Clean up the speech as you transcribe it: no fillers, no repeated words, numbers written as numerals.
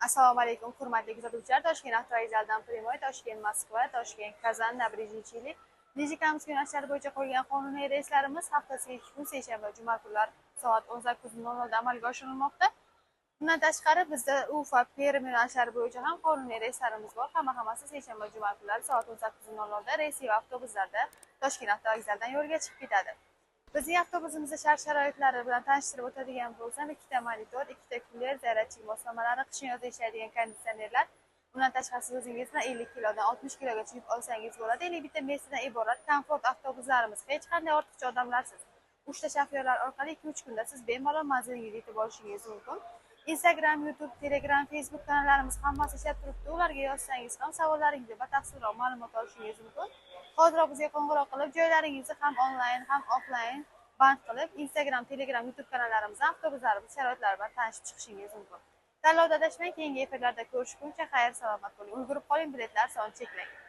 Assalomu alaykum, hurmatli kuzatuvchilar. Toshkent avtovokzalidan Primoy, Toshkent Moskva, Toshkent Kazan, Nabrizhniy, Nijnikamskiy yo'nalishlari bo'yicha qo'yilgan qonuniy reyslarimiz haftasiga 2 kun seshanba, juma kunlar soat 18:00 da amalga oshirilmoqda. Bundan tashqari bizda Ufa, Perm yo'nalishlari bo'yicha ham qonuniy reyslarimiz bor. Hammasi seshanba, juma kunlari soat 18:00 da reysiy avtobuslarda Toshkent avtovokzalidan yo'lga chiqib ketadi. Bizning avtobusimizda shart-sharoitlari bilan tanishtirib o'tadigan bo'lsam, 2 ta monitor, 2 ta kuler, zaryadchik moslamalari, qishin yozda ishlaydigan konditsionerlar. Bundan tashqari siz o'zingizni 50 kilodan 60 kilogacha yuk olsangiz bo'ladi. 51 ta messidan iborat komfort avtobuslarimiz. Hech qanday ortiqcha odamlarsiz. 3 ta shofyorlar orqali 2-3 kunda siz bemalol manzilingizga yetib olishingiz mumkin. Instagram, YouTube, Telegram, Facebook kanallarimiz hammasi ishlab turibdi. Ularga yozsangiz ham savollaringizga batafsilroq ma'lumot olishingiz mumkin. Hozir bizga qo'ng'iroq qilib, joylaringizni ham onlayn, ham offlayn band qilib, Instagram, Telegram, YouTube kanallarimiz, avtobuslarimiz sharoitlari bilan tanishib chiqishingiz mumkin. Tanlovda adashmang, keyingi efirlarda ko'rishguncha xayr salomat bo'ling. Ulgurib qoling, biletlar soni cheklangan.